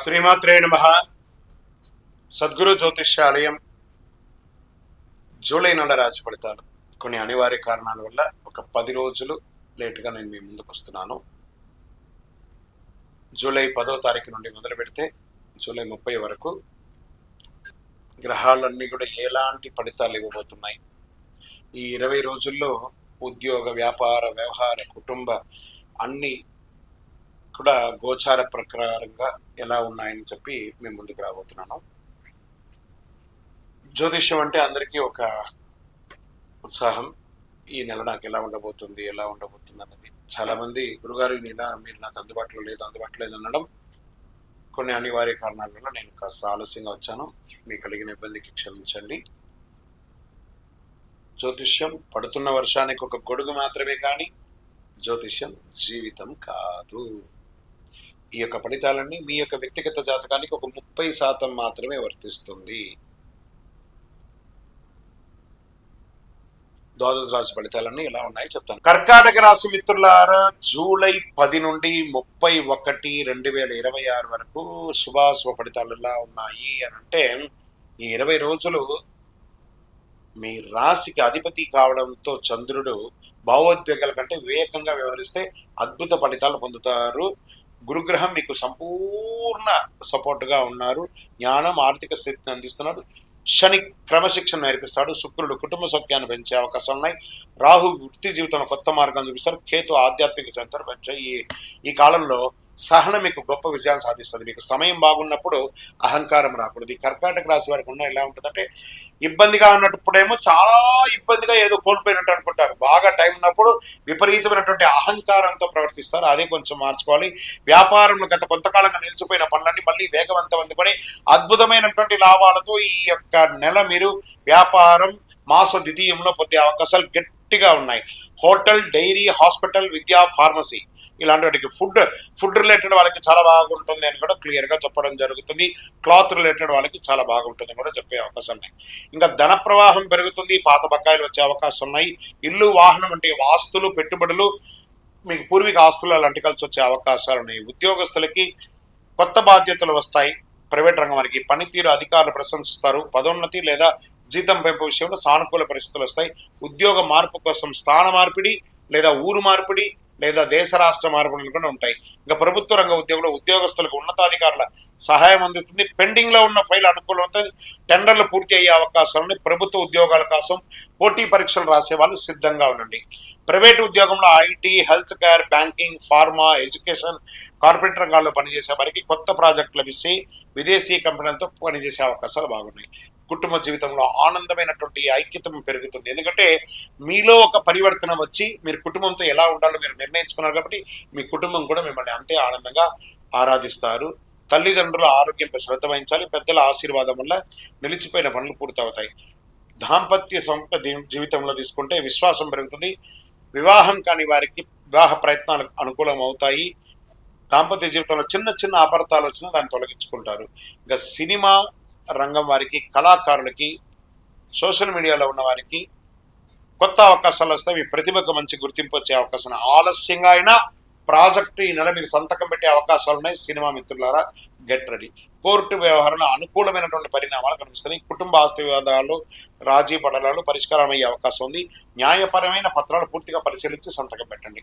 శ్రీమాత్రే నమః. సద్గురు జ్యోతిష్యాలయం జూలై నెల రాశి ఫలితాలు. కొన్ని అనివార్య కారణాల వల్ల ఒక 10 రోజులు లేటుగా నేను మీ ముందుకు వస్తున్నాను. జూలై 10వ తారీఖు నుండి మొదలు పెడితే జూలై 30 వరకు గ్రహాలన్నీ కూడా ఎలాంటి ఫలితాలు ఇవ్వబోతున్నాయి, ఈ 20 రోజుల్లో ఉద్యోగ, వ్యాపార, వ్యవహార, కుటుంబ అన్ని కూడా గోచార ప్రకారంగా ఎలా ఉన్నాయని చెప్పి మేము ముందుకు రాబోతున్నాను. జ్యోతిష్యం అంటే అందరికీ ఒక ఉత్సాహం. ఈ నెల నాకు ఎలా ఉండబోతుంది అన్నది. చాలామంది గురుగారు ఈ నెల మీరు నాకు అందుబాటులో లేదు అనడం కొన్ని అనివార్య కారణాల వల్ల నేను కాస్త ఆలస్యంగా వచ్చాను. మీకు కలిగిన ఇబ్బందికి క్షమించండి. జ్యోతిష్యం పడుతున్న వర్షానికి ఒక గొడుగు మాత్రమే, కానీ జ్యోతిష్యం జీవితం కాదు. ఈ యొక్క ఫలితాలన్నీ మీ యొక్క వ్యక్తిగత జాతకానికి ఒక 30% మాత్రమే వర్తిస్తుంది. ద్వాదశ రాశి ఫలితాలన్నీ ఎలా ఉన్నాయి చెప్తాను. కర్కాటక రాశి మిత్రులారా, జూలై 10 నుండి 31, 2026 వరకు శుభాశుభ ఫలితాలు ఎలా ఉన్నాయి అని అంటే, ఈ 20 రోజులు మీ రాశికి అధిపతి కావడంతో చంద్రుడు భావోద్వేగాల కంటే వివేకంగా వ్యవహరిస్తే అద్భుత ఫలితాలు పొందుతారు. గురుగ్రహం మీకు సంపూర్ణ సపోర్ట్గా ఉన్నారు. జ్ఞానం, ఆర్థిక స్థితిని అందిస్తున్నాడు. శని క్రమశిక్షణ నేర్పిస్తాడు. శుక్రుడు కుటుంబ సౌఖ్యాన్ని పెంచే అవకాశాలు ఉన్నాయి. రాహు వృత్తి జీవితంలో కొత్త మార్గాన్ని చూపిస్తారు. కేతు ఆధ్యాత్మిక చింతన పెంచాయి. ఈ కాలంలో సహనం మీకు గొప్ప విజయాన్ని సాధిస్తుంది. మీకు సమయం బాగున్నప్పుడు అహంకారం రాకూడదు. ఈ కర్కాటక రాశి వారికి ఉన్న ఎలా ఉంటుందంటే, ఇబ్బందిగా ఉన్నప్పుడేమో చాలా ఇబ్బందిగా ఏదో కోల్పోయినట్టు అనుకుంటారు. బాగా టైం ఉన్నప్పుడు విపరీతమైనటువంటి అహంకారంతో ప్రవర్తిస్తారు. అదే కొంచెం మార్చుకోవాలి. వ్యాపారంలో గత కొంతకాలంగా నిలిచిపోయిన పనులన్నీ మళ్ళీ వేగవంతం అందుకొని అద్భుతమైనటువంటి లాభాలతో ఈ యొక్క నెల మీరు వ్యాపారం మాస ద్వితీయంలో పొందే అవకాశాలు గట్టిగా ఉన్నాయి. హోటల్, డైరీ, హాస్పిటల్, విద్యా, ఫార్మసీ ఇలాంటి వాటికి ఫుడ్ రిలేటెడ్ వాళ్ళకి చాలా బాగుంటుంది అని కూడా క్లియర్గా చెప్పడం జరుగుతుంది. క్లాత్ రిలేటెడ్ వాళ్ళకి చాలా బాగుంటుంది అని కూడా చెప్పే అవకాశం ఉన్నాయి. ఇంకా ధన ప్రవాహం పెరుగుతుంది. పాత బకాయిలు వచ్చే అవకాశం ఉన్నాయి. ఇల్లు, వాహనం అంటే ఆస్తులు, పెట్టుబడులు, మీకు పూర్వీక ఆస్తులు అలాంటి కలిసి వచ్చే అవకాశాలు ఉన్నాయి. ఉద్యోగస్తులకి కొత్త బాధ్యతలు వస్తాయి. ప్రైవేట్ రంగం వారికి పనితీరు అధికారులు ప్రశంసిస్తారు. పదోన్నతి లేదా జీతం పెంపు విషయంలో సానుకూల పరిస్థితులు వస్తాయి. ఉద్యోగ మార్పు కోసం స్థాన మార్పిడి లేదా ఊరు మార్పిడి లేదా దేశ రాష్ట్ర మార్పులు కూడా ఉంటాయి. ఇంకా ప్రభుత్వ రంగ ఉద్యోగంలో ఉద్యోగస్తులకు ఉన్నతాధికారుల సహాయం అందిస్తుంది. పెండింగ్ లో ఉన్న ఫైల్ అనుకూలమవుతుంది. టెండర్లు పూర్తి అయ్యే అవకాశాలని. ప్రభుత్వ ఉద్యోగాల కోసం పోటీ పరీక్షలు రాసే వాళ్ళు సిద్ధంగా ఉండండి. ప్రైవేట్ ఉద్యోగంలో IT, health care, banking, pharma, education, corporate రంగాల్లో పనిచేసే వారికి కొత్త ప్రాజెక్టులు లభిస్తే విదేశీ కంపెనీలతో పనిచేసే అవకాశాలు బాగున్నాయి. కుటుంబ జీవితంలో ఆనందమైనటువంటి ఐక్యత పెరుగుతుంది. ఎందుకంటే మీలో ఒక పరివర్తన వచ్చి మీరు కుటుంబంతో ఎలా ఉండాలో మీరు నిర్ణయించుకున్నారు కాబట్టి మీ కుటుంబం కూడా మిమ్మల్ని అంతే ఆనందంగా ఆరాధిస్తారు. తల్లిదండ్రుల ఆరోగ్యంపై శ్రద్ధ వహించాలి. పెద్దల ఆశీర్వాదం వల్ల నిలిచిపోయిన పనులు పూర్తవుతాయి. దాంపత్య జీవితంలో తీసుకుంటే విశ్వాసం పెరుగుతుంది. వివాహం కాని వారికి వివాహ ప్రయత్నాలు అనుకూలం అవుతాయి. దాంపత్య జీవితంలో చిన్న చిన్న అపార్థాలు వచ్చినా దాన్ని తొలగించుకుంటారు. ఇంకా సినిమా రంగం వారికి, కళాకారులకి, సోషల్ మీడియాలో ఉన్న వారికి కొత్త అవకాశాలు వస్తాయి. మీ ప్రతిభకు మంచి గుర్తింపు వచ్చే అవకాశం. ఆలస్యంగా అయినా ప్రాజెక్టు ఈ నెల మీరు సంతకం పెట్టే అవకాశాలు ఉన్నాయి. సినిమా మిత్రులారా, గెట్ రెడీ. కోర్టు వ్యవహారంలో అనుకూలమైనటువంటి పరిణామాలు కనిపిస్తున్నాయి. కుటుంబ ఆస్తి వివాదాలు, రాజీ పడలాలు పరిష్కారం అయ్యే అవకాశం ఉంది. న్యాయపరమైన పత్రాలు పూర్తిగా పరిశీలించి సంతకం పెట్టండి.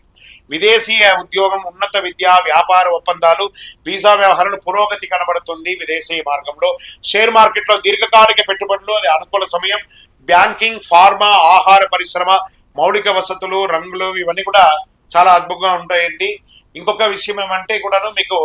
విదేశీయ ఉద్యోగం, ఉన్నత విద్య, వ్యాపార ఒప్పందాలు, వీసా వ్యవహారాలు పురోగతి కనబడుతుంది. విదేశీ మార్గంలో షేర్ మార్కెట్లో దీర్ఘకాలిక పెట్టుబడులు, అది అనుకూల సమయం. బ్యాంకింగ్, ఫార్మా, ఆహార పరిశ్రమ, మౌలిక వసతులు, రంగులు ఇవన్నీ కూడా చాలా అద్భుతంగా ఉంటాయి. ఇంకొక విషయం ఏమంటే కూడాను మీకు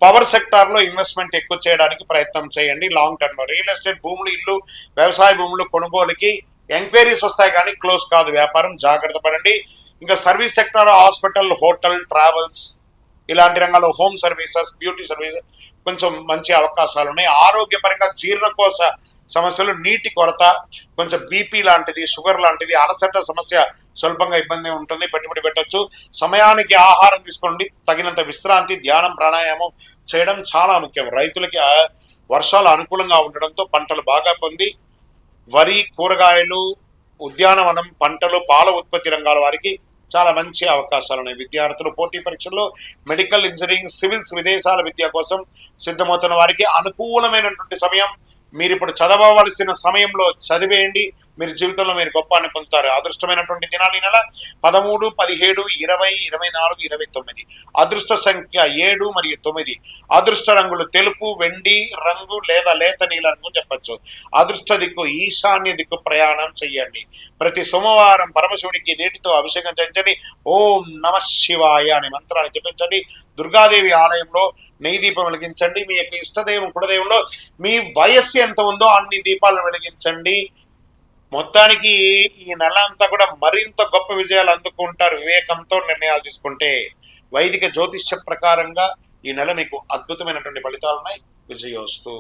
పవర్ సెక్టార్లో ఇన్వెస్ట్మెంట్ ఎక్కువ చేయడానికి ప్రయత్నం చేయండి. లాంగ్ టర్మ్లో రియల్ ఎస్టేట్, భూములు, ఇల్లు, వ్యవసాయ భూములు కొనుగోలుకి ఎంక్వైరీస్ వస్తాయి, కానీ క్లోజ్ కాదు వ్యాపారం. జాగ్రత్త పడండి. ఇంకా service sector, hospital, hotel, travels ఇలాంటి రంగాల్లో, హోమ్ సర్వీసెస్, బ్యూటీ సర్వీసెస్ కొంచెం మంచి అవకాశాలు ఉన్నాయి. ఆరోగ్యపరంగా జీర్ణకోశ సమస్యలు, నీటి కొరత, కొంచెం బీపీ లాంటిది, షుగర్ లాంటిది, అలసట సమస్య స్వల్పంగా ఇబ్బంది ఉంటుంది. పెట్టుబడి పెట్టచ్చు. సమయానికి ఆహారం తీసుకోండి. తగినంత విశ్రాంతి, ధ్యానం, ప్రాణాయామం చేయడం చాలా ముఖ్యం. రైతులకి వర్షాలు అనుకూలంగా ఉండడంతో పంటలు బాగా పొంది వరి, కూరగాయలు, ఉద్యానవనం పంటలు, పాల ఉత్పత్తి రంగాల వారికి చాలా మంచి అవకాశాలు ఉన్నాయి. విద్యార్థులు పోటీ పరీక్షల్లో మెడికల్, ఇంజనీరింగ్, సివిల్స్, విదేశాల విద్య కోసం సిద్ధమవుతున్న వారికి అనుకూలమైనటువంటి సమయం. మీరు ఇప్పుడు చదవవలసిన సమయంలో చదివేయండి. మీరు జీవితంలో మీరు గొప్పని పొందుతారు. అదృష్టమైనటువంటి దినాలు ఈ నెల 13, 17, 20, 24, 29. అదృష్ట సంఖ్య 7 మరియు 9. అదృష్ట రంగులు తెలుపు, వెండి రంగు లేదా లేత నీల రంగు చెప్పచ్చు. అదృష్ట దిక్కు ఈశాన్య దిక్కు ప్రయాణం చెయ్యండి. ప్రతి సోమవారం పరమశివుడికి నీటితో అభిషేకం చేయించండి. ఓం నమ శివాయ అనే మంత్రాన్ని జపించండి. దుర్గాదేవి ఆలయంలో నెయ్యి దీపం వెలిగించండి. మీ యొక్క ఇష్టదైవం కులదైవంలో మీ వయస్సు ఎంత ఉందో అన్ని దీపాలను వెలిగించండి. మొత్తానికి ఈ నెల అంతా కూడా మరింత గొప్ప విజయాలు అందుకుంటారు వివేకంతో నిర్ణయాలు తీసుకుంటే. వైదిక జ్యోతిష్య ప్రకారంగా ఈ నెల మీకు అద్భుతమైనటువంటి ఫలితాలు ఉన్నాయి. విజయోస్తు.